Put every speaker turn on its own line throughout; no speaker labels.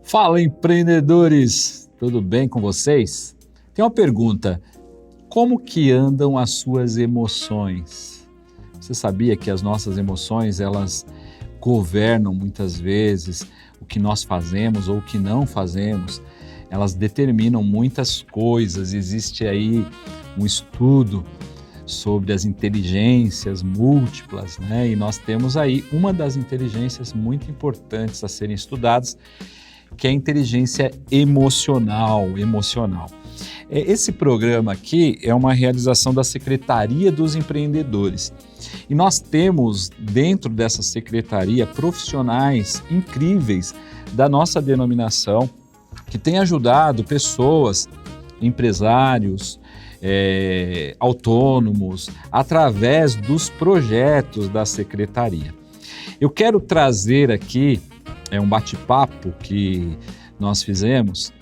Fala, empreendedores! Tudo bem com vocês? Tem uma pergunta: como que andam as suas emoções? Você sabia que as nossas emoções, elas governam muitas vezes o que nós fazemos ou o que não fazemos? Elas determinam muitas coisas. Existe aí um estudo sobre as inteligências múltiplas, né? E nós temos aí uma das inteligências muito importantes a serem estudadas, que é a inteligência emocional. Esse programa aqui é uma realização da Secretaria dos Empreendedores. E nós temos dentro dessa secretaria profissionais incríveis da nossa denominação, que têm ajudado pessoas, empresários, autônomos, através dos projetos da secretaria. Eu quero trazer aqui um bate-papo que nós fizemos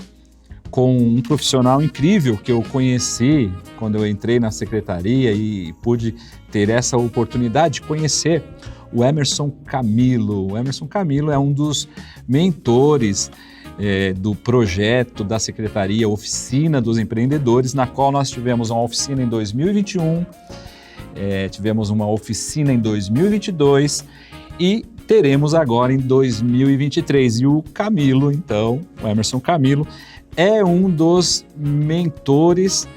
com um profissional incrível que eu conheci quando eu entrei na secretaria e pude ter essa oportunidade de conhecer o Emerson Camilo. O Emerson Camilo é um dos mentores do projeto da Secretaria Oficina dos Empreendedores, na qual nós tivemos uma oficina em 2021, tivemos uma oficina em 2022 e teremos agora em 2023. E o Camilo, então, o Emerson Camilo, é um dos mentores,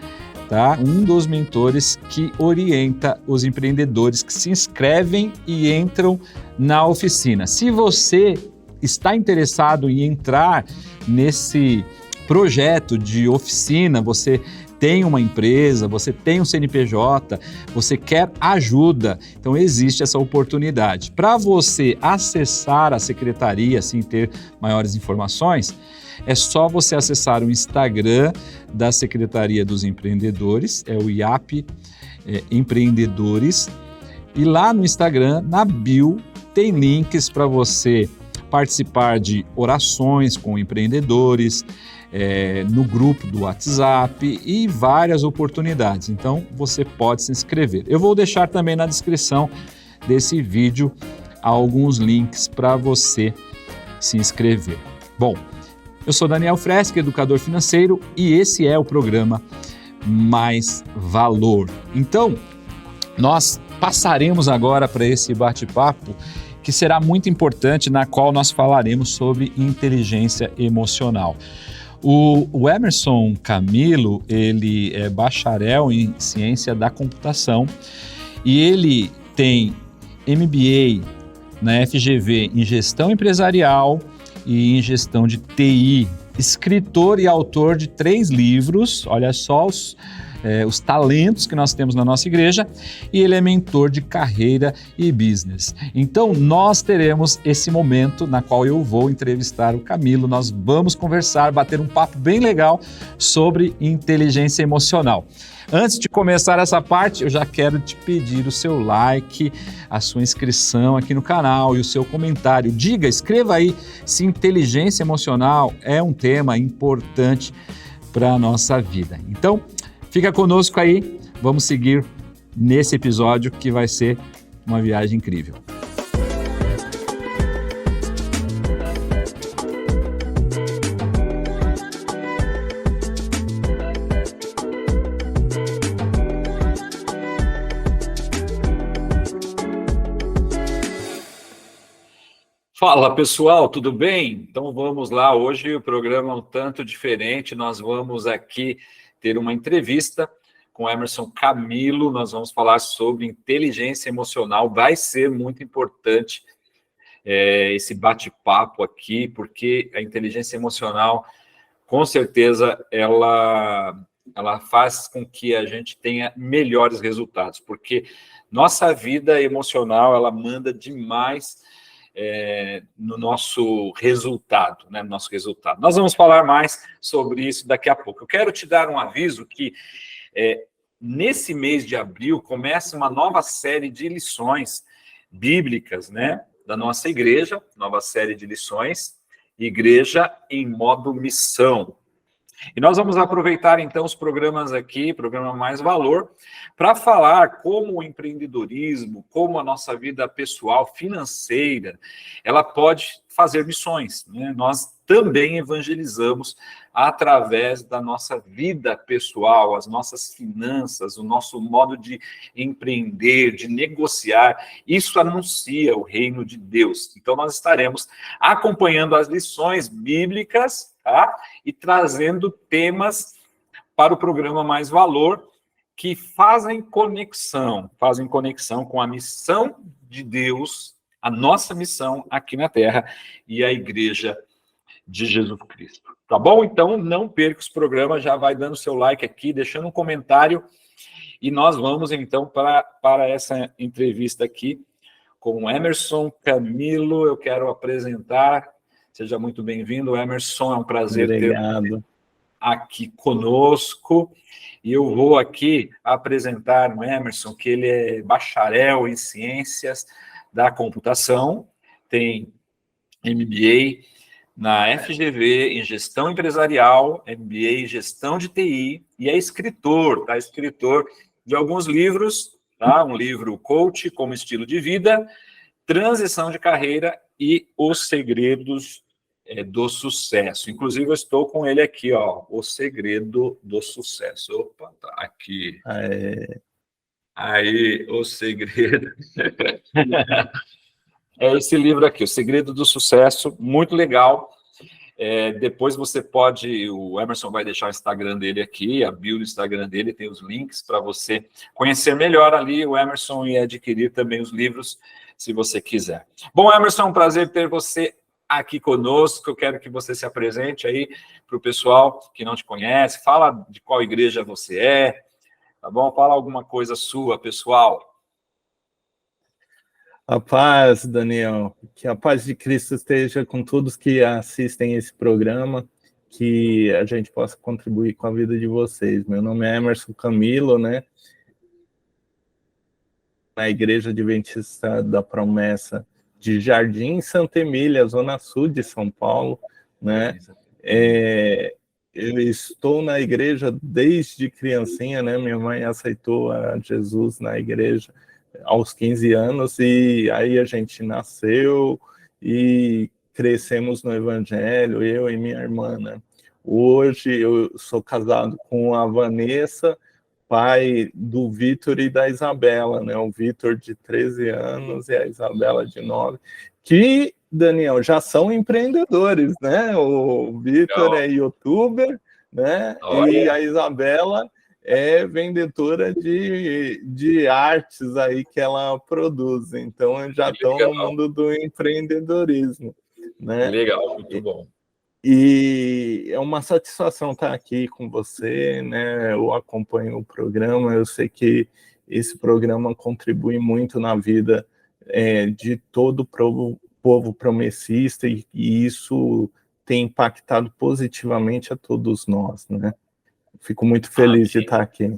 tá? Um dos mentores que orienta os empreendedores que se inscrevem e entram na oficina. Se você está interessado em entrar nesse projeto de oficina, você tem uma empresa, você tem um CNPJ, você quer ajuda, então existe essa oportunidade. Para você acessar a secretaria, assim, ter maiores informações, é só você acessar o Instagram da Secretaria dos Empreendedores, é o IAP Empreendedores, e lá no Instagram, na bio, tem links para você participar de orações com empreendedores, no grupo do WhatsApp e várias oportunidades. Então, você pode se inscrever. Eu vou deixar também na descrição desse vídeo alguns links para você se inscrever. Bom, eu sou Daniel Freschi, educador financeiro, e esse é o programa Mais Valor. Então, nós passaremos agora para esse bate-papo que será muito importante, na qual nós falaremos sobre inteligência emocional. O Emerson Camilo, ele é bacharel em ciência da computação e ele tem MBA na FGV em gestão empresarial e em gestão de TI, escritor e autor de 3 livros, olha só os talentos que nós temos na nossa igreja, e ele é mentor de carreira e business. Então, nós teremos esse momento na qual eu vou entrevistar o Camilo, nós vamos conversar, bater um papo bem legal sobre inteligência emocional. Antes de começar essa parte, eu já quero te pedir o seu like, a sua inscrição aqui no canal e o seu comentário. Escreva aí se inteligência emocional é um tema importante para a nossa vida. Então, fica conosco aí, vamos seguir nesse episódio que vai ser uma viagem incrível. Fala pessoal, tudo bem? Então vamos lá, hoje o programa é um tanto diferente, nós vamos aqui ter uma entrevista com Emerson Camilo, nós vamos falar sobre inteligência emocional, vai ser muito importante esse bate-papo aqui, porque a inteligência emocional, com certeza, ela faz com que a gente tenha melhores resultados, porque nossa vida emocional, ela manda demais no nosso resultado, né? No nosso resultado. Nós vamos falar mais sobre isso daqui a pouco. Eu quero te dar um aviso que nesse mês de abril começa uma nova série de lições bíblicas, né? Da nossa igreja, nova série de lições, Igreja em Modo Missão. E nós vamos aproveitar, então, os programas aqui, programa Mais Valor, para falar como o empreendedorismo, como a nossa vida pessoal, financeira, ela pode fazer missões, né? Nós também evangelizamos através da nossa vida pessoal, as nossas finanças, o nosso modo de empreender, de negociar. Isso anuncia o reino de Deus. Então, nós estaremos acompanhando as lições bíblicas, tá? E trazendo temas para o programa Mais Valor, que fazem conexão com a missão de Deus, a nossa missão aqui na Terra e a Igreja de Jesus Cristo. Tá bom? Então, não perca os programas, já vai dando seu like aqui, deixando um comentário, e nós vamos, então, para essa entrevista aqui com o Emerson Camilo. Eu quero apresentar, seja muito bem-vindo, Emerson, é um prazer ter aqui conosco. E eu vou aqui apresentar o Emerson, que ele é bacharel em Ciências da Computação, tem MBA na FGV em Gestão Empresarial, MBA em Gestão de TI, e é escritor, tá? Escritor de alguns livros, tá? Um livro Coach como Estilo de Vida, Transição de Carreira e Os Segredos do Sucesso. Inclusive, eu estou com ele aqui, ó, O Segredo do Sucesso. Opa, tá aqui. Aí, O Segredo. É esse livro aqui, O Segredo do Sucesso, muito legal. Depois você pode, o Emerson vai deixar o Instagram dele aqui, a bio do Instagram dele, tem os links para você conhecer melhor ali o Emerson e adquirir também os livros, se você quiser. Bom, Emerson, é um prazer ter você aqui conosco. Eu quero que você se apresente aí para o pessoal que não te conhece, fala de qual igreja você é, tá bom? Fala alguma coisa sua, pessoal.
A paz, Daniel, que a paz de Cristo esteja com todos que assistem esse programa, que a gente possa contribuir com a vida de vocês. Meu nome é Emerson Camilo, né? Na Igreja Adventista da Promessa de Jardim Santa Emília, Zona Sul de São Paulo, né? Eu estou na igreja desde criancinha, né? Minha mãe aceitou a Jesus na igreja aos 15 anos, e aí a gente nasceu e crescemos no Evangelho, eu e minha irmã, né? Hoje eu sou casado com a Vanessa, pai do Vitor e da Isabela, né? O Vitor de 13 anos e a Isabela de 9, que, Daniel, já são empreendedores, né? O Vitor é youtuber, né?
Olha.
E a Isabela é vendedora de artes aí que ela produz. Então, já estão no mundo do empreendedorismo, né?
Legal, muito bom.
E é uma satisfação estar aqui com você, né? Eu acompanho o programa, eu sei que esse programa contribui muito na vida de todo o povo promessista, e isso tem impactado positivamente a todos nós, né? Fico muito feliz de estar aqui.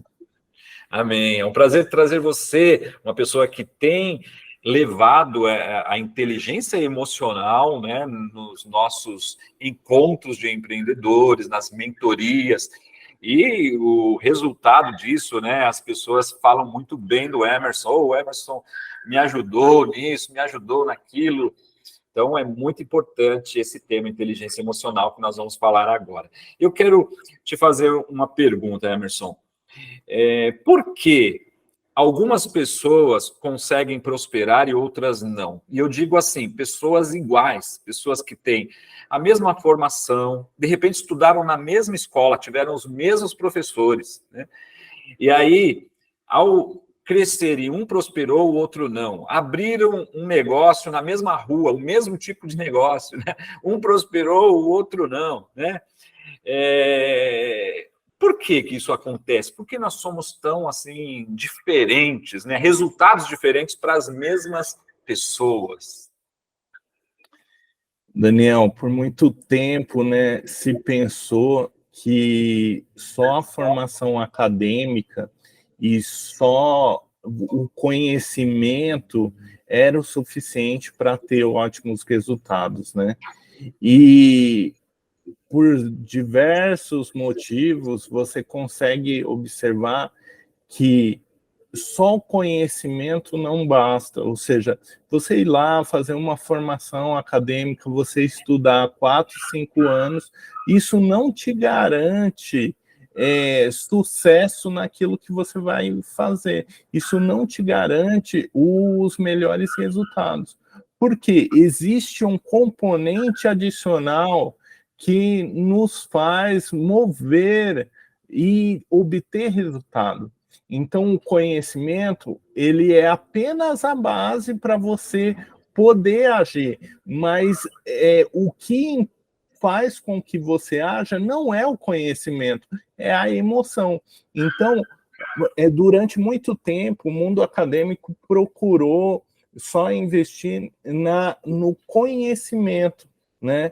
Amém. É um prazer trazer você, uma pessoa que tem levado a inteligência emocional, né, nos nossos encontros de empreendedores, nas mentorias, e o resultado disso, né, as pessoas falam muito bem do Emerson. O Emerson me ajudou nisso, me ajudou naquilo. Então, é muito importante esse tema, inteligência emocional, que nós vamos falar agora. Eu quero te fazer uma pergunta, Emerson. Por que algumas pessoas conseguem prosperar e outras não? E eu digo assim, pessoas iguais, pessoas que têm a mesma formação, de repente estudaram na mesma escola, tiveram os mesmos professores, né? E aí, ao crescerem, um prosperou, o outro não. Abriram um negócio na mesma rua, o mesmo tipo de negócio, né? Um prosperou, o outro não, né? Por que isso acontece? Por que nós somos tão, assim, diferentes, né? Resultados diferentes para as mesmas pessoas?
Daniel, por muito tempo, né, se pensou que só a formação acadêmica e só o conhecimento era o suficiente para ter ótimos resultados, né? E por diversos motivos, você consegue observar que só o conhecimento não basta, ou seja, você ir lá fazer uma formação acadêmica, você estudar 4, 5 anos, isso não te garante sucesso naquilo que você vai fazer, isso não te garante os melhores resultados, porque existe um componente adicional que nos faz mover e obter resultado. Então, o conhecimento, ele é apenas a base para você poder agir, mas o que faz com que você haja não é o conhecimento, é a emoção. Então, durante muito tempo, o mundo acadêmico procurou só investir no conhecimento, né?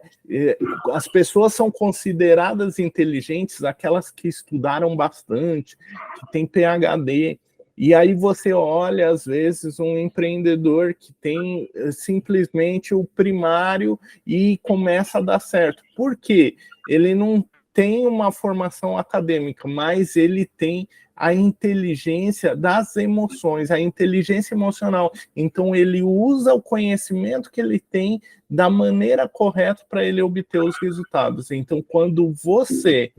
As pessoas são consideradas inteligentes aquelas que estudaram bastante, que têm PhD, e aí você olha, às vezes, um empreendedor que tem simplesmente o primário e começa a dar certo. Por quê? Ele não tem uma formação acadêmica, mas ele tem a inteligência das emoções, a inteligência emocional. Então, ele usa o conhecimento que ele tem da maneira correta para ele obter os resultados. Então, quando você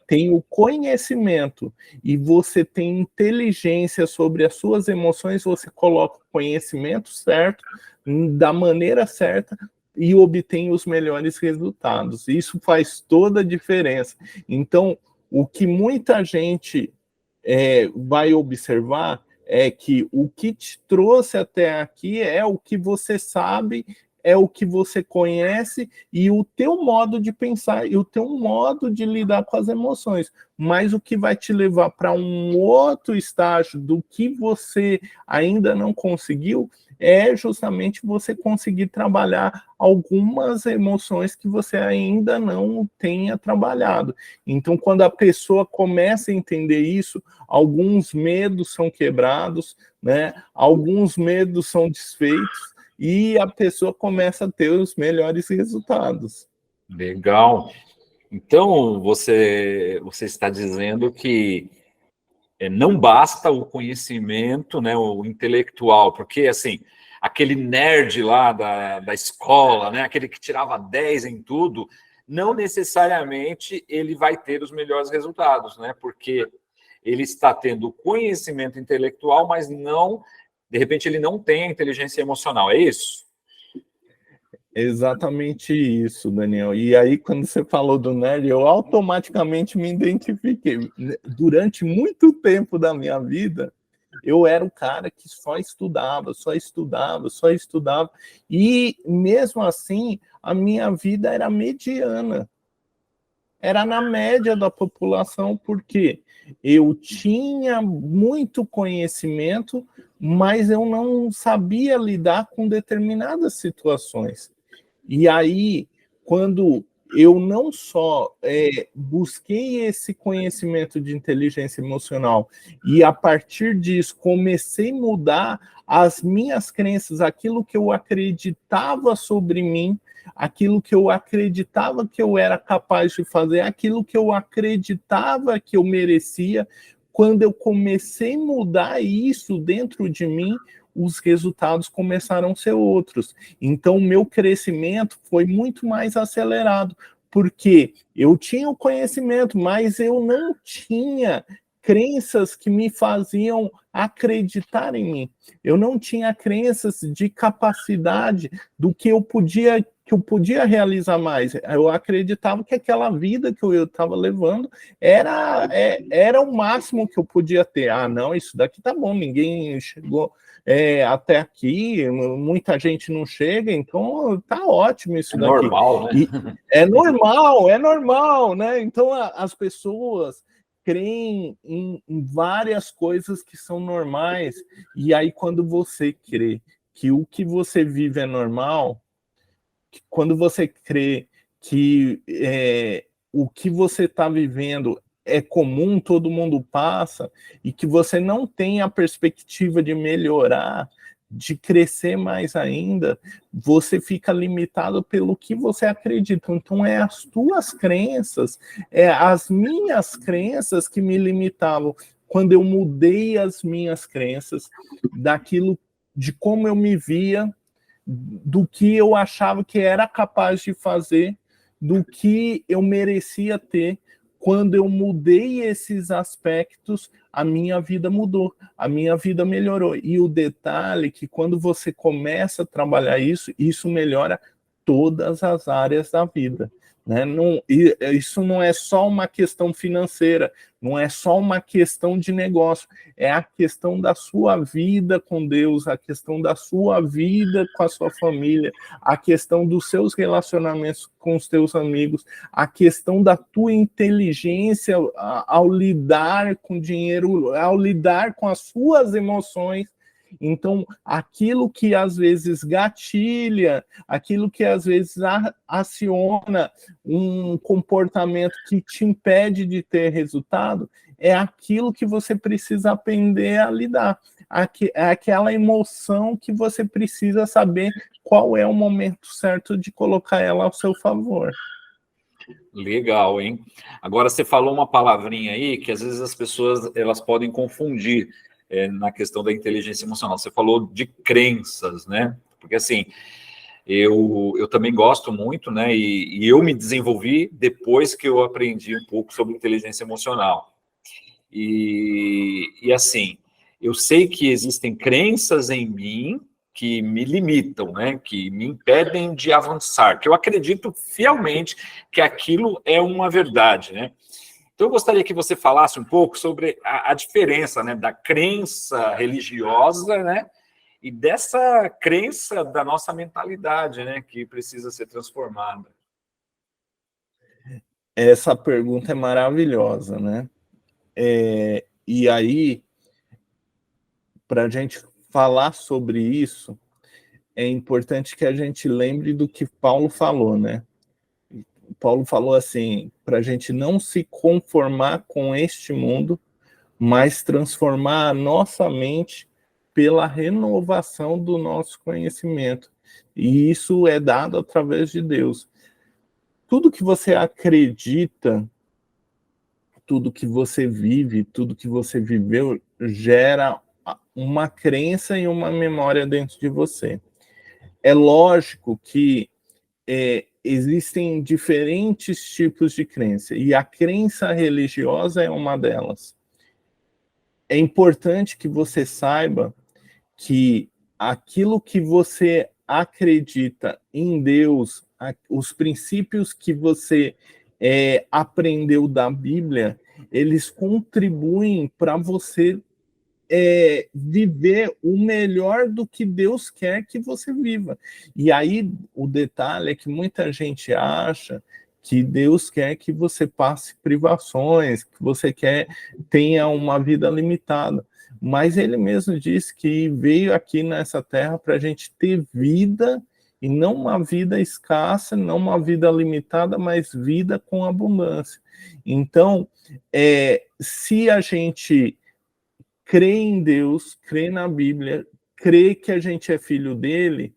tem o conhecimento e você tem inteligência sobre as suas emoções, você coloca o conhecimento certo, da maneira certa, e obtém os melhores resultados. Isso faz toda a diferença. Então, o que muita gente vai observar é que o que te trouxe até aqui é o que você sabe, é o que você conhece e o teu modo de pensar e o teu modo de lidar com as emoções. Mas o que vai te levar para um outro estágio do que você ainda não conseguiu é justamente você conseguir trabalhar algumas emoções que você ainda não tenha trabalhado. Então, quando a pessoa começa a entender isso, alguns medos são quebrados, né? Alguns medos são desfeitos, e a pessoa começa a ter os melhores resultados.
Legal. Então, você está dizendo que não basta o conhecimento, né, o intelectual, porque, assim, aquele nerd lá da escola, né, aquele que tirava 10 em tudo, não necessariamente ele vai ter os melhores resultados, né, porque ele está tendo conhecimento intelectual, mas não, de repente, ele não tem a inteligência emocional, é isso?
Exatamente isso, Daniel. E aí, quando você falou do nerd, eu automaticamente me identifiquei. Durante muito tempo da minha vida, eu era o cara que só estudava, só estudava, só estudava. E, mesmo assim, a minha vida era mediana. Era na média da população, porque eu tinha muito conhecimento, mas eu não sabia lidar com determinadas situações. E aí, quando eu não só busquei esse conhecimento de inteligência emocional e, a partir disso, comecei a mudar as minhas crenças, aquilo que eu acreditava sobre mim, aquilo que eu acreditava que eu era capaz de fazer, aquilo que eu acreditava que eu merecia, quando eu comecei a mudar isso dentro de mim, os resultados começaram a ser outros. Então, o meu crescimento foi muito mais acelerado, porque eu tinha o conhecimento, mas eu não tinha crenças que me faziam acreditar em mim. Eu não tinha crenças de capacidade do que eu podia realizar mais. Eu acreditava que aquela vida que eu estava levando era o máximo que eu podia ter. Ah, não, isso daqui tá bom, ninguém chegou até aqui, muita gente não chega, então tá ótimo isso daqui.
Normal, né?
E é normal, né? Então as pessoas creem em várias coisas que são normais, e aí quando você crê que o que você vive é normal, quando você crê que o que você está vivendo é comum, todo mundo passa, e que você não tem a perspectiva de melhorar, de crescer mais ainda, você fica limitado pelo que você acredita. Então, é as tuas crenças, as minhas crenças que me limitavam. quando eu mudei as minhas crenças, daquilo, de como eu me via, do que eu achava que era capaz de fazer, do que eu merecia ter. Quando eu mudei esses aspectos, a minha vida mudou, a minha vida melhorou. E o detalhe é que quando você começa a trabalhar isso, isso melhora todas as áreas da vida. Né? Não, isso não é só uma questão financeira, não é só uma questão de negócio, é a questão da sua vida com Deus, a questão da sua vida com a sua família, a questão dos seus relacionamentos com os teus amigos, a questão da tua inteligência ao lidar com dinheiro, ao lidar com as suas emoções. Então, aquilo que às vezes gatilha, aquilo que às vezes aciona um comportamento que te impede de ter resultado, é aquilo que você precisa aprender a lidar. É aquela emoção que você precisa saber qual é o momento certo de colocar ela ao seu favor.
Legal, hein? Agora, você falou uma palavrinha aí que às vezes as pessoas elas podem confundir na questão da inteligência emocional. Você falou de crenças, né? Porque assim, eu também gosto muito, né? E eu me desenvolvi depois que eu aprendi um pouco sobre inteligência emocional. E assim, eu sei que existem crenças em mim que me limitam, né? Que me impedem de avançar, que eu acredito fielmente que aquilo é uma verdade, né? Então, eu gostaria que você falasse um pouco sobre a diferença, né, da crença religiosa, né, e dessa crença da nossa mentalidade, né, que precisa ser transformada.
Essa pergunta é maravilhosa, né? E aí, para a gente falar sobre isso, é importante que a gente lembre do que Paulo falou, né? Paulo falou assim, para a gente não se conformar com este mundo, mas transformar a nossa mente pela renovação do nosso conhecimento. E isso é dado através de Deus. Tudo que você acredita, tudo que você vive, tudo que você viveu, gera uma crença e uma memória dentro de você. É lógico que existem diferentes tipos de crença, e a crença religiosa é uma delas. É importante que você saiba que aquilo que você acredita em Deus, os princípios que você aprendeu da Bíblia, eles contribuem para você viver o melhor do que Deus quer que você viva. E aí o detalhe é que muita gente acha que Deus quer que você passe privações, que você tenha uma vida limitada. Mas ele mesmo disse que veio aqui nessa terra para a gente ter vida, e não uma vida escassa, não uma vida limitada, mas vida com abundância. Então, se a gente crê em Deus, crê na Bíblia, crê que a gente é filho dele,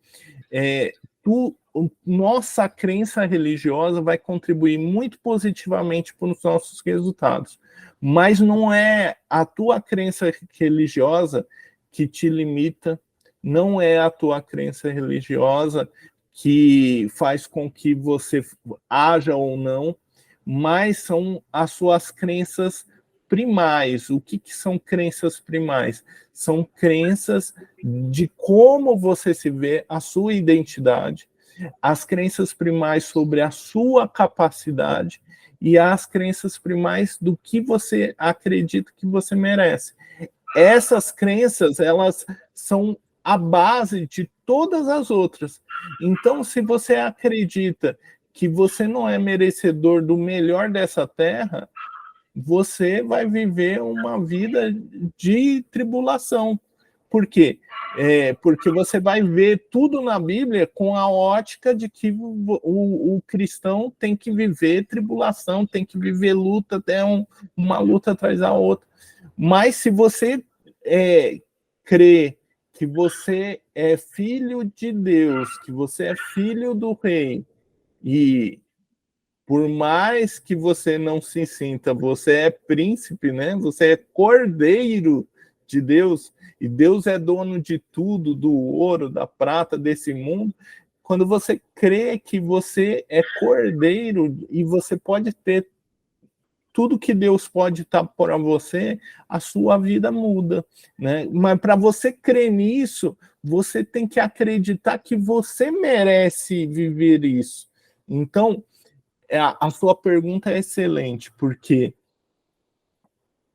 nossa crença religiosa vai contribuir muito positivamente para os nossos resultados. Mas não é a tua crença religiosa que te limita, não é a tua crença religiosa que faz com que você haja ou não, mas são as suas crenças primais. O que são crenças primais? São crenças de como você se vê, a sua identidade, as crenças primais sobre a sua capacidade e as crenças primais do que você acredita que você merece. Essas crenças, elas são a base de todas as outras. Então, se você acredita que você não é merecedor do melhor dessa terra, você vai viver uma vida de tribulação. Por quê? Porque você vai ver tudo na Bíblia com a ótica de que o cristão tem que viver tribulação, tem que viver luta, até uma luta atrás da outra. Mas se você crê que você é filho de Deus, que você é filho do rei, e Por mais que você não se sinta, você é príncipe, né? Você é cordeiro de Deus, e Deus é dono de tudo, do ouro, da prata, desse mundo. Quando você crê que você é cordeiro e você pode ter tudo que Deus pode estar para você, a sua vida muda, né? Mas para você crer nisso, você tem que acreditar que você merece viver isso. Então, a sua pergunta é excelente, porque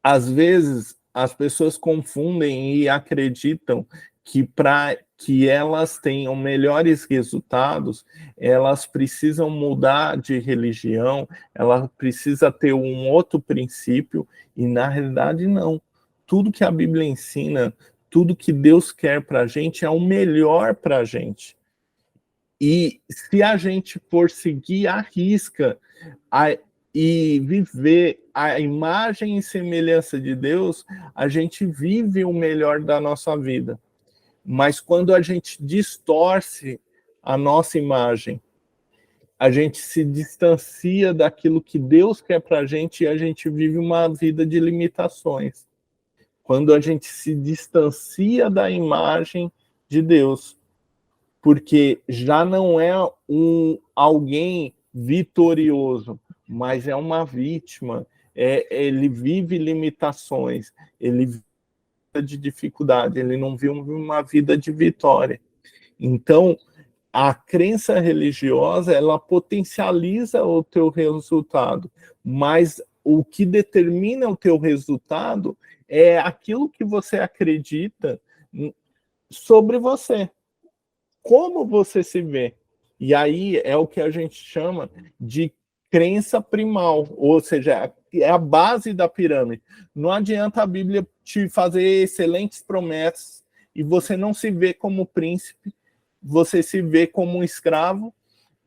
às vezes as pessoas confundem e acreditam que para que elas tenham melhores resultados, elas precisam mudar de religião, ela precisa ter um outro princípio, e na realidade não. Tudo que a Bíblia ensina, tudo que Deus quer para a gente é o melhor para a gente. E se a gente for seguir à risca e viver a imagem e semelhança de Deus, a gente vive o melhor da nossa vida. Mas quando a gente distorce a nossa imagem, a gente se distancia daquilo que Deus quer para a gente e a gente vive uma vida de limitações. Quando a gente se distancia da imagem de Deus, porque já não é alguém vitorioso, mas é uma vítima. Ele vive limitações, ele vive de dificuldade, ele não vive uma vida de vitória. Então, a crença religiosa, ela potencializa o teu resultado, mas o que determina o teu resultado é aquilo que você acredita sobre você. Como você se vê. E aí é o que a gente chama de crença primal, ou seja, é a base da pirâmide. Não adianta a Bíblia te fazer excelentes promessas e você não se vê como príncipe, você se vê como um escravo.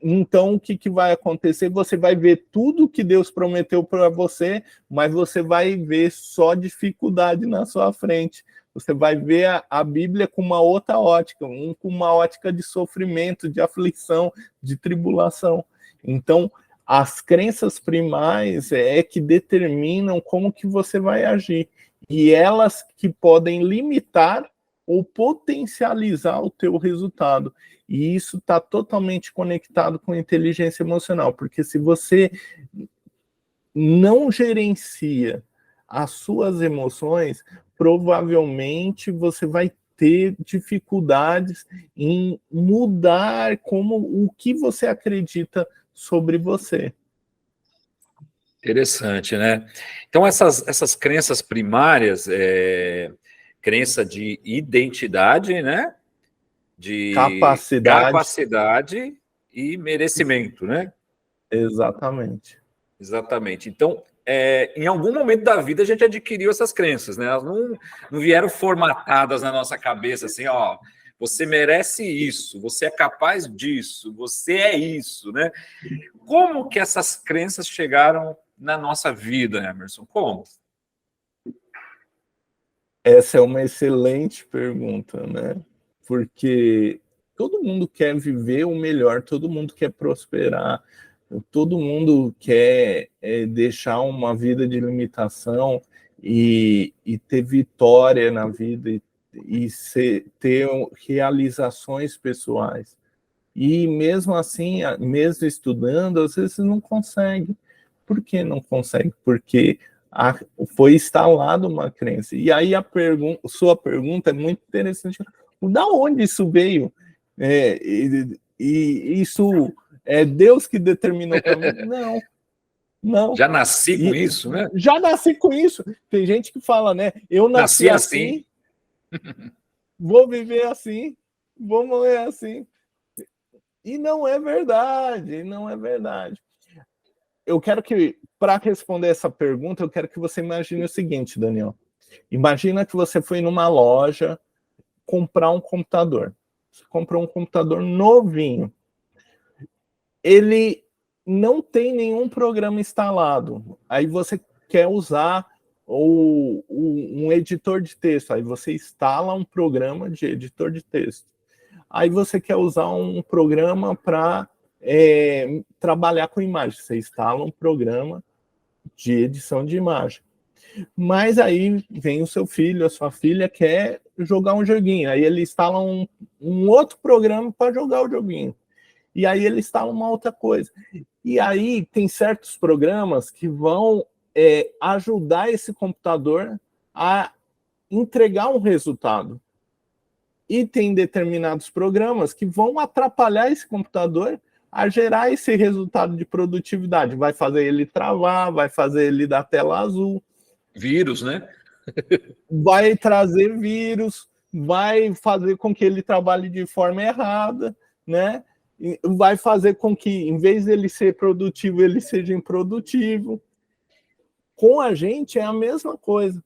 Então, o que vai acontecer? Você vai ver tudo que Deus prometeu para você, mas você vai ver só dificuldade na sua frente. Você vai ver a Bíblia com uma outra ótica, com uma ótica de sofrimento, de aflição, de tribulação. Então, as crenças primais é que determinam como que você vai agir. E elas que podem limitar ou potencializar o teu resultado. E isso está totalmente conectado com inteligência emocional, porque se você não gerencia as suas emoções, provavelmente você vai ter dificuldades em mudar o que você acredita sobre você.
Interessante, né? Então, essas crenças primárias, crença de identidade, né? De capacidade e merecimento, né?
Exatamente.
Exatamente. Então, em algum momento da vida a gente adquiriu essas crenças, né? Elas não vieram formatadas na nossa cabeça assim, ó, você merece isso, você é capaz disso, você é isso, né? Como que essas crenças chegaram na nossa vida, Emerson? Como?
Essa é uma excelente pergunta, né? Porque todo mundo quer viver o melhor, todo mundo quer prosperar, todo mundo quer deixar uma vida de limitação e ter vitória na vida e ter realizações pessoais. E mesmo assim, mesmo estudando, às vezes não consegue. Por que não consegue? Porque foi instalada uma crença. E aí sua pergunta é muito interessante. Da onde isso veio? E isso é Deus que determinou para mim? Não, não.
Já nasci com isso, né?
Já nasci com isso. Tem gente que fala, né? Eu nasci assim, vou viver assim, vou morrer assim. E não é verdade, não é verdade. Eu quero que, para responder essa pergunta, eu quero que você imagine o seguinte, Daniel. Imagina que você foi numa loja comprar um computador. Você comprou um computador novinho. Ele não tem nenhum programa instalado. Aí você quer usar um editor de texto. Aí você instala um programa de editor de texto. Aí você quer usar um programa para trabalhar com imagem. Você instala um programa de edição de imagem. Mas aí vem o seu filho, a sua filha quer jogar um joguinho. Aí ele instala um outro programa para jogar o joguinho. E aí ele instala uma outra coisa. E aí tem certos programas que vão ajudar esse computador a entregar um resultado. E tem determinados programas que vão atrapalhar esse computador a gerar esse resultado de produtividade. Vai fazer ele travar, vai fazer ele dar tela azul.
Vírus, né?
Vai trazer vírus, vai fazer com que ele trabalhe de forma errada, né? Vai fazer com que, em vez dele ser produtivo, ele seja improdutivo. Com a gente é a mesma coisa.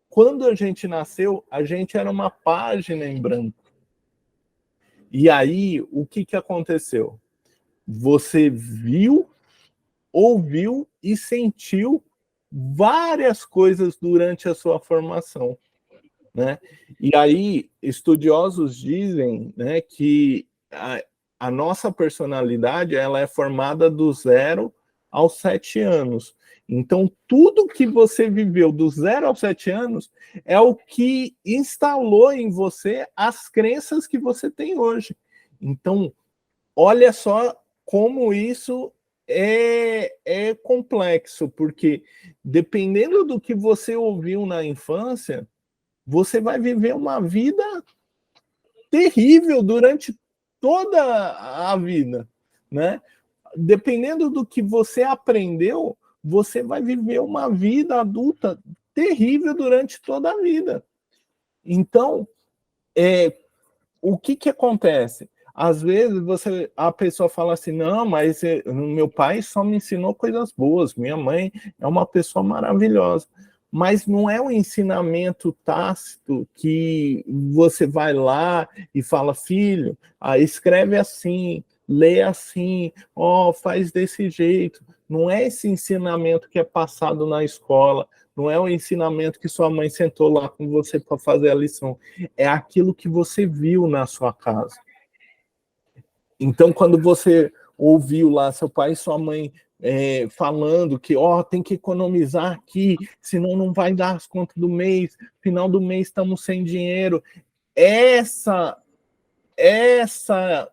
Quando a gente nasceu, a gente era uma página em branco. E aí, o que aconteceu? Você viu, ouviu e sentiu várias coisas durante a sua formação, né? E aí, estudiosos dizem, né, que a nossa personalidade ela é formada do 0 aos 7 anos. Então, tudo que você viveu do 0 aos 7 anos é o que instalou em você as crenças que você tem hoje. Então, olha só como isso é complexo, porque dependendo do que você ouviu na infância, você vai viver uma vida terrível durante toda a vida, né? Dependendo do que você aprendeu, você vai viver uma vida adulta terrível durante toda a vida. Então, o que acontece? Às vezes a pessoa fala assim, não, mas meu pai só me ensinou coisas boas, minha mãe é uma pessoa maravilhosa. Mas não é um ensinamento tácito que você vai lá e fala, filho, escreve assim, lê assim, faz desse jeito. Não é esse ensinamento que é passado na escola, não é o ensinamento que sua mãe sentou lá com você para fazer a lição. É aquilo que você viu na sua casa. Então, quando você ouviu lá seu pai e sua mãe falando que tem que economizar aqui, senão não vai dar as contas do mês, final do mês estamos sem dinheiro. Essa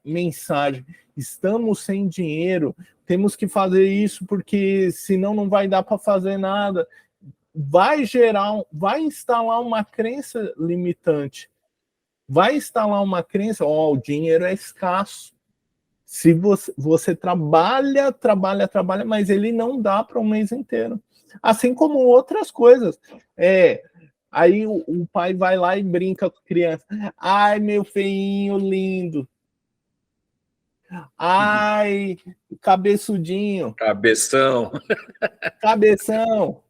mensagem, estamos sem dinheiro, temos que fazer isso porque senão não vai dar para fazer nada, vai instalar uma crença limitante, vai instalar uma crença, o dinheiro é escasso. Se você trabalha, mas ele não dá para um mês inteiro. Assim como outras coisas. Aí o pai vai lá e brinca com a criança. Ai, meu feinho lindo. Ai, cabeçudinho.
Cabeção.
Cabeção.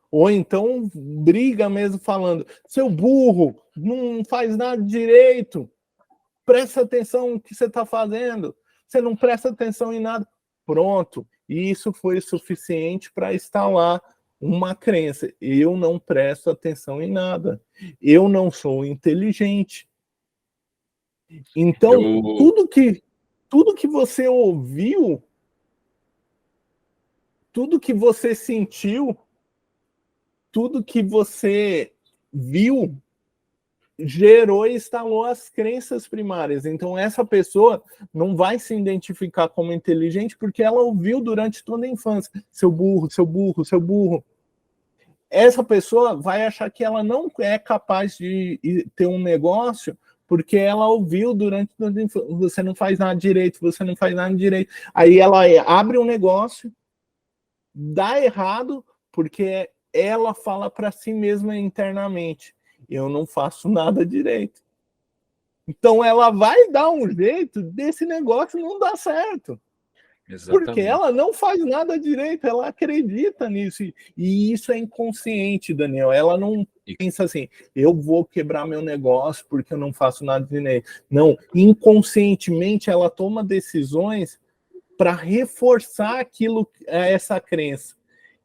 Ou então briga mesmo falando, seu burro, não faz nada direito. Presta atenção no que você está fazendo. Você não presta atenção em nada. Pronto. Isso foi suficiente para instalar uma crença. Eu não presto atenção em nada. Eu não sou inteligente. Então, tudo que você ouviu, tudo que você sentiu, tudo que você viu, gerou e instalou as crenças primárias. Então, essa pessoa não vai se identificar como inteligente porque ela ouviu durante toda a infância, seu burro, seu burro, seu burro. Essa pessoa vai achar que ela não é capaz de ter um negócio porque ela ouviu durante toda a infância, você não faz nada direito, você não faz nada direito. Aí ela abre um negócio, dá errado porque ela fala para si mesma internamente, eu não faço nada direito. Então ela vai dar um jeito desse negócio não dar certo. Exatamente. Porque ela não faz nada direito, ela acredita nisso. E isso é inconsciente, Daniel. Ela não pensa assim, eu vou quebrar meu negócio porque eu não faço nada direito. Não, inconscientemente ela toma decisões para reforçar essa crença.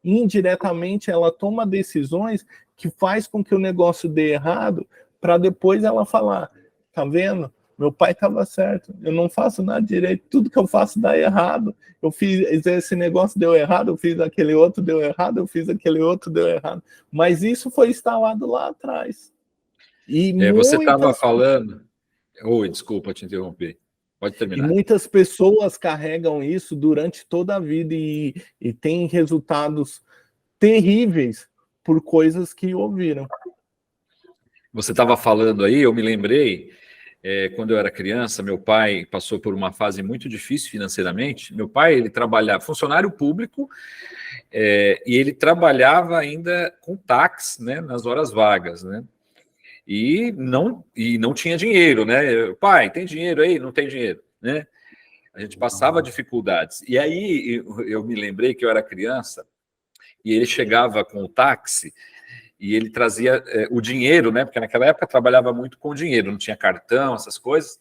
Indiretamente ela toma decisões que faz com que o negócio dê errado, para depois ela falar, tá vendo? meu pai estava certo, eu não faço nada direito, tudo que eu faço dá errado, eu fiz esse negócio, deu errado, eu fiz aquele outro, deu errado, eu fiz aquele outro, deu errado. Mas isso foi instalado lá atrás. E
Você estava falando... Oi, desculpa te interromper. Pode terminar.
E muitas pessoas carregam isso durante toda a vida e têm resultados terríveis por coisas que ouviram.
Você estava falando aí, eu me lembrei, quando eu era criança, meu pai passou por uma fase muito difícil financeiramente. Meu pai, ele trabalhava, funcionário público, e ele trabalhava ainda com táxi, né, nas horas vagas, né? E não tinha dinheiro, né? Pai, tem dinheiro aí? Não tem dinheiro, né? A gente passava dificuldades. E aí eu me lembrei que eu era criança e ele chegava com o táxi e ele trazia o dinheiro, né? Porque naquela época trabalhava muito com dinheiro, não tinha cartão, essas coisas.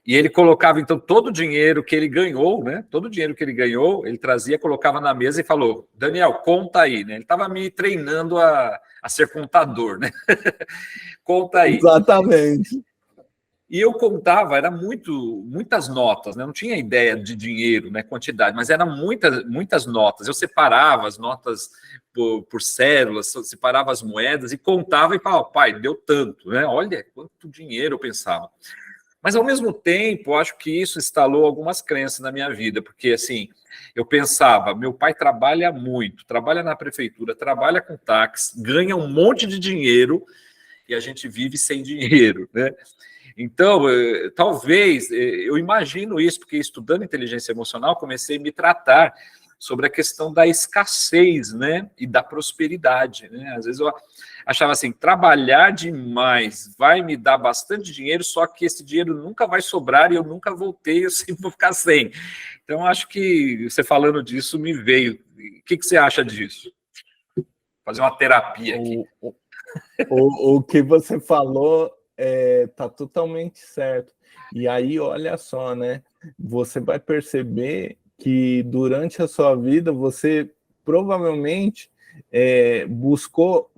E ele colocava, então, todo o dinheiro que ele ganhou, né? Todo o dinheiro que ele ganhou, ele trazia, colocava na mesa e falou: Daniel, conta aí, né? Ele estava me treinando a ser contador, né? Conta aí.
Exatamente.
E eu contava, era muitas notas, né? Não tinha ideia de dinheiro, né? Quantidade, mas eram muitas notas. Eu separava as notas por células, separava as moedas e contava e falava, pai, deu tanto, né? Olha quanto dinheiro, eu pensava. Mas, ao mesmo tempo, eu acho que isso instalou algumas crenças na minha vida, porque, assim, eu pensava, meu pai trabalha muito, trabalha na prefeitura, trabalha com táxi, ganha um monte de dinheiro e a gente vive sem dinheiro, né? Então, talvez, eu imagino isso, porque estudando inteligência emocional, comecei a me tratar sobre a questão da escassez, né, e da prosperidade, né? Às vezes eu achava assim, trabalhar demais vai me dar bastante dinheiro, só que esse dinheiro nunca vai sobrar e eu nunca voltei, eu sempre vou ficar sem. Então, acho que você falando disso me veio. O que você acha disso? Fazer uma terapia aqui.
O que você falou tá totalmente certo. E aí, olha só, né? Você vai perceber que durante a sua vida você provavelmente buscou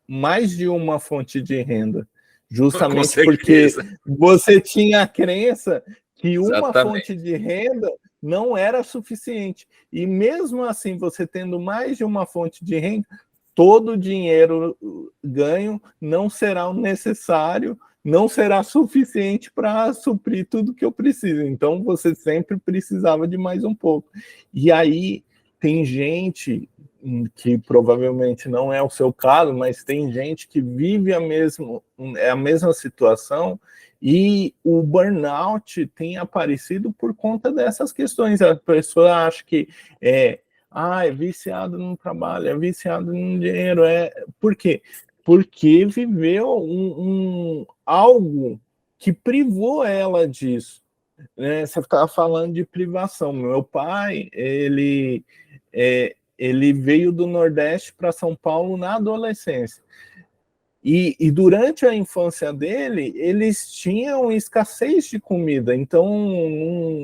mais de uma fonte de renda, justamente porque você tinha a crença que uma fonte de renda não era suficiente. E mesmo assim, você tendo mais de uma fonte de renda, todo o dinheiro ganho não será o necessário, não será suficiente para suprir tudo que eu preciso. Então, você sempre precisava de mais um pouco. E aí, tem gente que provavelmente não é o seu caso, mas tem gente que vive a mesma situação e o burnout tem aparecido por conta dessas questões. A pessoa acha que é viciado no trabalho, é viciado no dinheiro. Por quê? Porque viveu algo que privou ela disso. Né? Você estava falando de privação. Meu pai, ele veio do Nordeste para São Paulo na adolescência. E durante a infância dele, eles tinham escassez de comida, então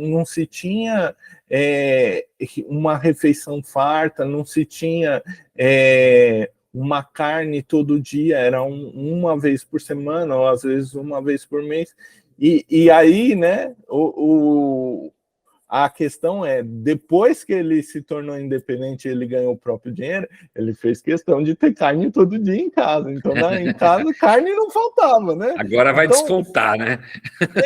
não se tinha uma refeição farta, não se tinha uma carne todo dia, era uma vez por semana, ou às vezes uma vez por mês. E aí, né, a questão depois que ele se tornou independente, ele ganhou o próprio dinheiro, ele fez questão de ter carne todo dia em casa. Então, em casa, carne não faltava, né?
Agora vai descontar, né?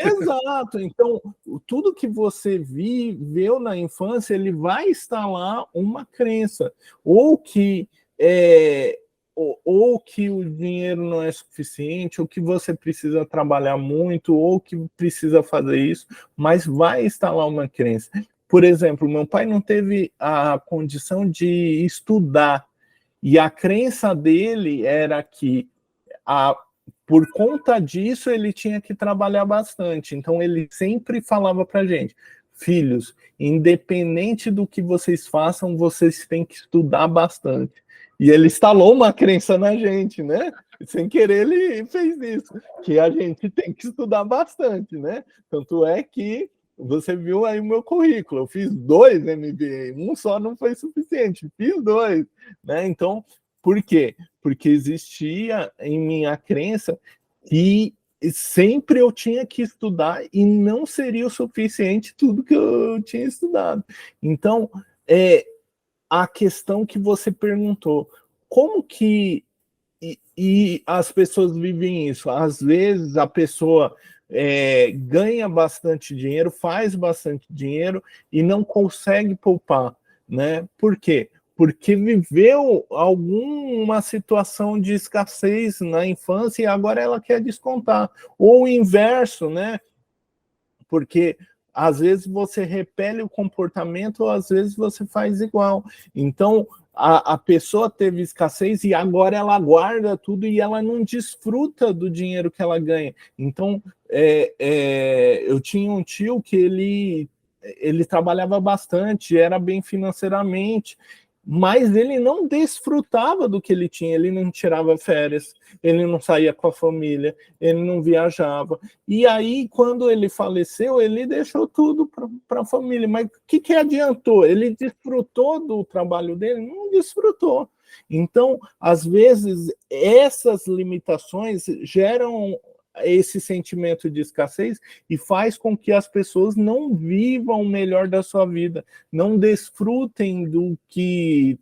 Exato. Então, tudo que você viveu na infância, ele vai instalar uma crença. Ou que o dinheiro não é suficiente, ou que você precisa trabalhar muito, ou que precisa fazer isso, mas vai instalar uma crença. Por exemplo, meu pai não teve a condição de estudar, e a crença dele era que, por conta disso, ele tinha que trabalhar bastante. Então, ele sempre falava para a gente, filhos, independente do que vocês façam, vocês têm que estudar bastante. E ele instalou uma crença na gente, né? Sem querer, ele fez isso, que a gente tem que estudar bastante, né? Tanto é que você viu aí o meu currículo, eu fiz 2 MBA, um só não foi suficiente, fiz 2, né? Então, por quê? Porque existia em mim a crença que sempre eu tinha que estudar e não seria o suficiente tudo que eu tinha estudado. Então, a questão que você perguntou, como que e as pessoas vivem isso? Às vezes a pessoa ganha bastante dinheiro, faz bastante dinheiro e não consegue poupar, né? Por quê? Porque viveu alguma situação de escassez na infância e agora ela quer descontar. Ou o inverso, né? Porque às vezes você repele o comportamento, ou às vezes você faz igual. Então, a pessoa teve escassez e agora ela guarda tudo e ela não desfruta do dinheiro que ela ganha. Então, eu tinha um tio que ele trabalhava bastante, era bem financeiramente, mas ele não desfrutava do que ele tinha, ele não tirava férias, ele não saía com a família, ele não viajava. E aí, quando ele faleceu, ele deixou tudo para a família. Mas o que adiantou? Ele desfrutou do trabalho dele? Não desfrutou. Então, às vezes, essas limitações geram esse sentimento de escassez e faz com que as pessoas não vivam o melhor da sua vida, não desfrutem do que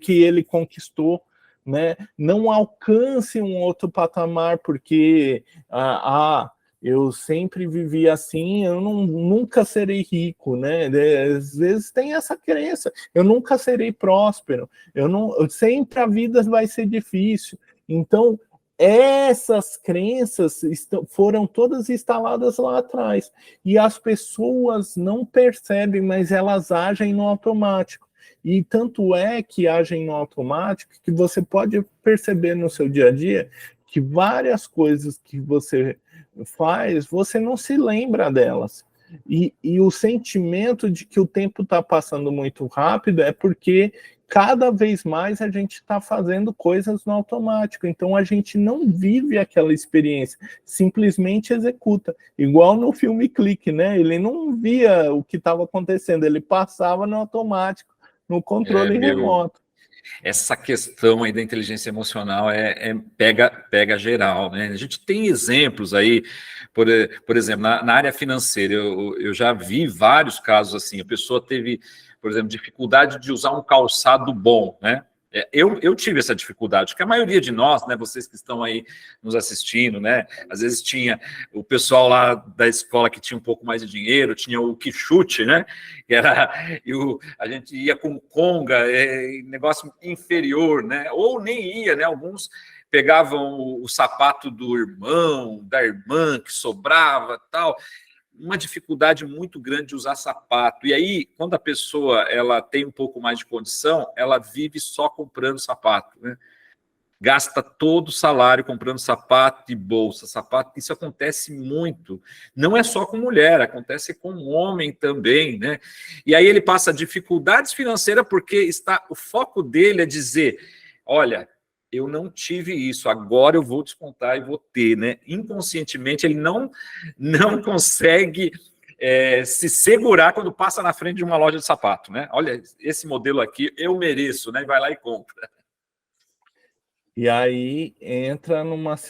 ele conquistou, né? Não alcance um outro patamar, porque eu sempre vivi assim, eu nunca serei rico, né? Às vezes tem essa crença, eu nunca serei próspero, sempre a vida vai ser difícil. Então, essas crenças foram todas instaladas lá atrás, e as pessoas não percebem, mas elas agem no automático. E tanto é que agem no automático que você pode perceber no seu dia a dia que várias coisas que você faz, você não se lembra delas. E o sentimento de que o tempo está passando muito rápido é porque cada vez mais a gente está fazendo coisas no automático. Então a gente não vive aquela experiência, simplesmente executa. Igual no filme Clique, né? Ele não via o que estava acontecendo, ele passava no automático, no controle remoto.
Essa questão aí da inteligência emocional pega geral, né? A gente tem exemplos aí, por exemplo, na área financeira, eu já vi vários casos assim, a pessoa teve, por exemplo, dificuldade de usar um calçado bom, né? Eu tive essa dificuldade, porque a maioria de nós, né, vocês que estão aí nos assistindo, né, às vezes tinha o pessoal lá da escola que tinha um pouco mais de dinheiro, tinha o quichute, né, a gente ia com conga, negócio inferior, né, ou nem ia, né, alguns pegavam o sapato do irmão, da irmã que sobrava, tal, uma dificuldade muito grande de usar sapato. E aí, quando a pessoa ela tem um pouco mais de condição, ela vive só comprando sapato, né? Gasta todo o salário comprando sapato e bolsa, sapato. Isso acontece muito. Não é só com mulher, acontece com homem também, né? E aí ele passa dificuldades financeiras porque o foco dele é dizer, olha, eu não tive isso, agora eu vou descontar e vou ter, né? Inconscientemente, ele não consegue se segurar quando passa na frente de uma loja de sapato, né? Olha, esse modelo aqui eu mereço, né? E vai lá e compra.
E aí entra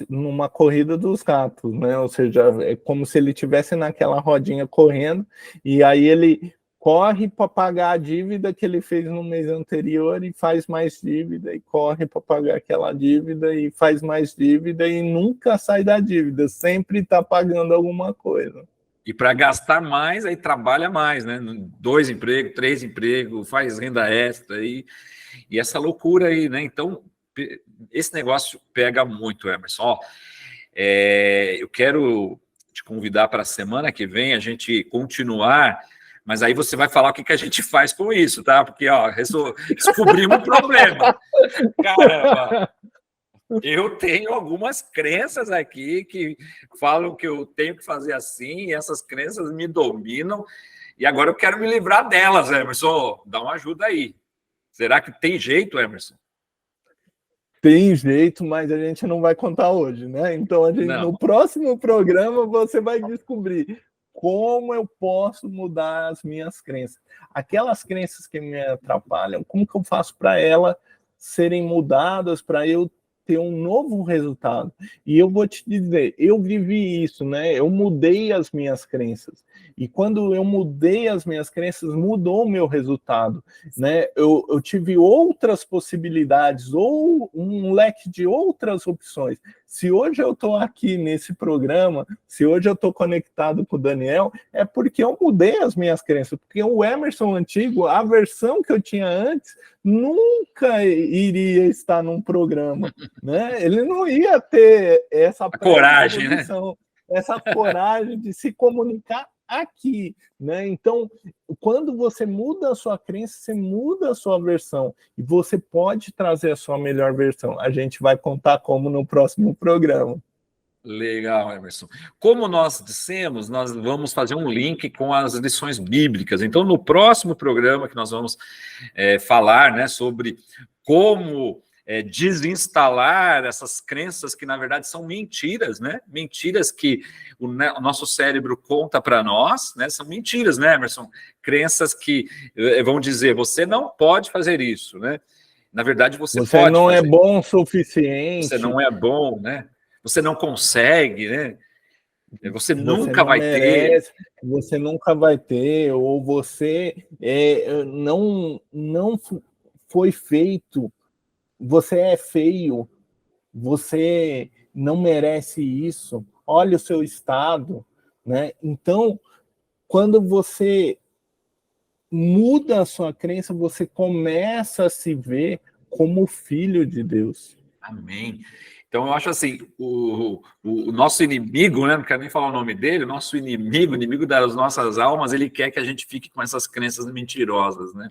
numa corrida dos gatos, né? Ou seja, é como se ele estivesse naquela rodinha correndo, e aí ele corre para pagar a dívida que ele fez no mês anterior e faz mais dívida, e corre para pagar aquela dívida e faz mais dívida e nunca sai da dívida, sempre está pagando alguma coisa.
E para gastar mais, aí trabalha mais, né? 2 empregos, 3 empregos, faz renda extra e essa loucura aí, né? Então, esse negócio pega muito, Emerson. Ó, eu quero te convidar para a semana que vem a gente continuar, mas aí você vai falar o que a gente faz com isso, tá? Porque, ó, descobrimos um problema. Caramba! Eu tenho algumas crenças aqui que falam que eu tenho que fazer assim, e essas crenças me dominam, e agora eu quero me livrar delas, Emerson. Dá uma ajuda aí. Será que tem jeito, Emerson?
Tem jeito, mas a gente não vai contar hoje, né? Então, no próximo programa você vai descobrir como eu posso mudar as minhas crenças. Aquelas crenças que me atrapalham, como que eu faço para elas serem mudadas, para eu ter um novo resultado. E eu vou te dizer, eu vivi isso, né? Eu mudei as minhas crenças. E quando eu mudei as minhas crenças, mudou o meu resultado, né? Eu tive outras possibilidades, ou um leque de outras opções. Se hoje eu estou aqui nesse programa, se hoje eu estou conectado com o Daniel, é porque eu mudei as minhas crenças, porque o Emerson antigo, a versão que eu tinha antes, nunca iria estar num programa, né? Ele não ia ter essa
coragem, né?
Essa coragem de se comunicar aqui, né? Então, quando você muda a sua crença, você muda a sua versão e você pode trazer a sua melhor versão. A gente vai contar como no próximo programa.
Legal, Emerson. Como nós dissemos, nós vamos fazer um link com as lições bíblicas. Então, no próximo programa que nós vamos falar, né, sobre como desinstalar essas crenças que, na verdade, são mentiras, né? Mentiras que o nosso cérebro conta para nós, né? São mentiras, né, Emerson? Crenças que vão dizer, você não pode fazer isso, né? Na verdade, você pode
não
fazer.
É bom o suficiente.
Você não é bom, né? Você não consegue, né? Você nunca vai
merece,
ter.
Você nunca vai ter, ou você não foi feito, você é feio, você não merece isso, olha o seu estado, né? Então, quando você muda a sua crença, você começa a se ver como filho de Deus.
Amém. Então, eu acho assim, o nosso inimigo, né, não quero nem falar o nome dele, o nosso inimigo das nossas almas, ele quer que a gente fique com essas crenças mentirosas, né?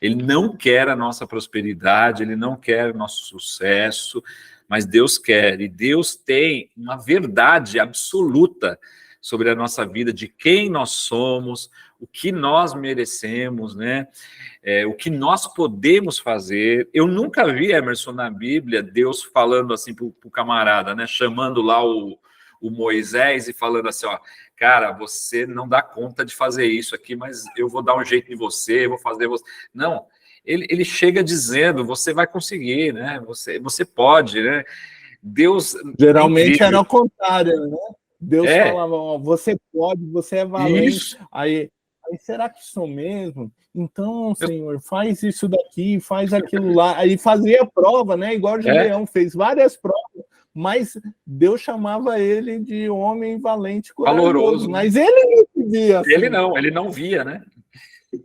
Ele não quer a nossa prosperidade, ele não quer o nosso sucesso, mas Deus quer. E Deus tem uma verdade absoluta sobre a nossa vida, de quem nós somos, o que nós merecemos, né? O que nós podemos fazer. Eu nunca vi, Emerson, na Bíblia, Deus falando assim para o camarada, né? Chamando lá o Moisés e falando assim, ó, cara, você não dá conta de fazer isso aqui, mas eu vou dar um jeito em você, vou fazer você. Não, ele chega dizendo, você vai conseguir, né? Você pode, né? Deus.
Geralmente era o contrário, né? Deus falava, ó, você pode, você é valente.
Isso.
Aí, será que sou mesmo? Então, Senhor, faz isso daqui, faz aquilo lá. Aí fazia prova, né? Igual o Gideão fez várias provas, mas Deus chamava ele de homem valente,
valoroso,
mas ele não via assim.
Ele não via, né?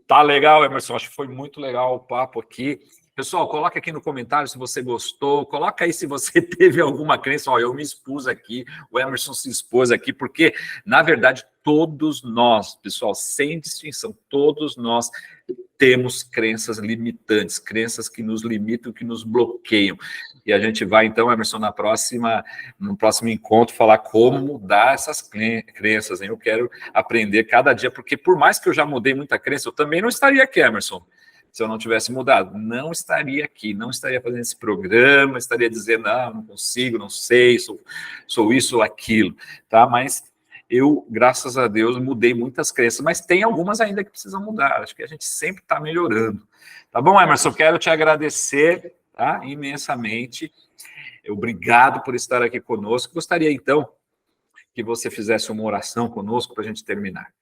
Tá legal, Emerson, acho que foi muito legal o papo aqui. Pessoal, coloca aqui no comentário se você gostou, coloca aí se você teve alguma crença. Ó, eu me expus aqui, o Emerson se expôs aqui, porque, na verdade, todos nós, pessoal, sem distinção, todos nós temos crenças limitantes, crenças que nos limitam, que nos bloqueiam. E a gente vai, então, Emerson, no próximo encontro, falar como mudar essas crenças. Hein? Eu quero aprender cada dia, porque por mais que eu já mudei muita crença, eu também não estaria aqui, Emerson, se eu não tivesse mudado. Não estaria aqui, não estaria fazendo esse programa, estaria dizendo, não consigo, não sei, sou isso ou aquilo, tá? Mas eu, graças a Deus, mudei muitas crenças, mas tem algumas ainda que precisam mudar. Acho que a gente sempre está melhorando. Tá bom, Emerson? Quero te agradecer, tá? Imensamente. Obrigado por estar aqui conosco. Gostaria, então, que você fizesse uma oração conosco para a gente terminar.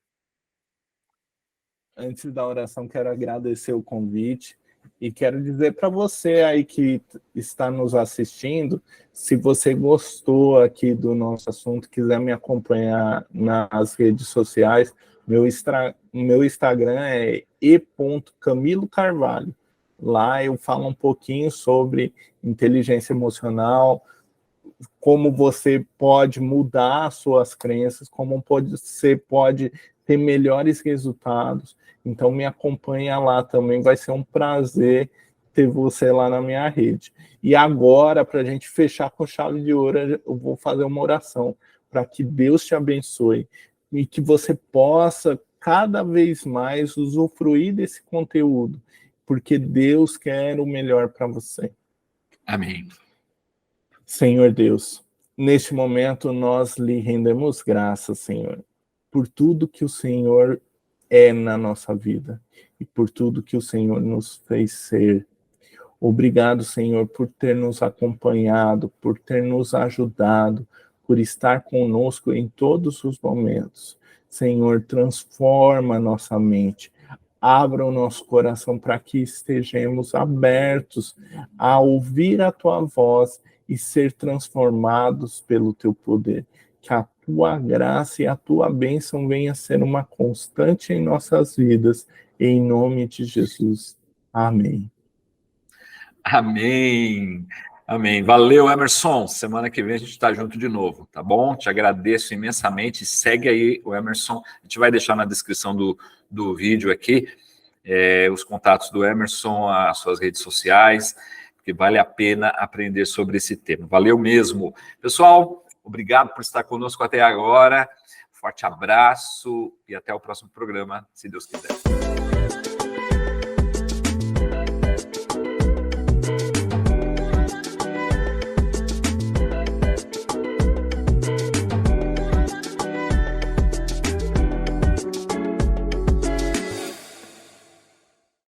Antes da oração, quero agradecer o convite e quero dizer para você aí que está nos assistindo, se você gostou aqui do nosso assunto, quiser me acompanhar nas redes sociais, meu Instagram é e.camilocarvalho. Lá eu falo um pouquinho sobre inteligência emocional, como você pode mudar suas crenças, como você pode ter melhores resultados. Então, me acompanha lá também, vai ser um prazer ter você lá na minha rede. E agora, para a gente fechar com chave de ouro, eu vou fazer uma oração para que Deus te abençoe e que você possa cada vez mais usufruir desse conteúdo, porque Deus quer o melhor para você.
Amém.
Senhor Deus, neste momento nós lhe rendemos graças, Senhor, por tudo que o Senhor é na nossa vida e por tudo que o Senhor nos fez ser. Obrigado, Senhor, por ter nos acompanhado, por ter nos ajudado, por estar conosco em todos os momentos. Senhor, transforma nossa mente, abra o nosso coração para que estejamos abertos a ouvir a Tua voz e ser transformados pelo Teu poder. Que a Tua graça e a Tua bênção venha ser uma constante em nossas vidas, em nome de Jesus. Amém.
Amém. Amém. Valeu, Emerson. Semana que vem a gente está junto de novo, tá bom? Te agradeço imensamente. Segue aí o Emerson. A gente vai deixar na descrição do vídeo aqui os contatos do Emerson, as suas redes sociais, porque vale a pena aprender sobre esse tema. Valeu mesmo. Pessoal, obrigado por estar conosco até agora. Forte abraço e até o próximo programa, se Deus quiser.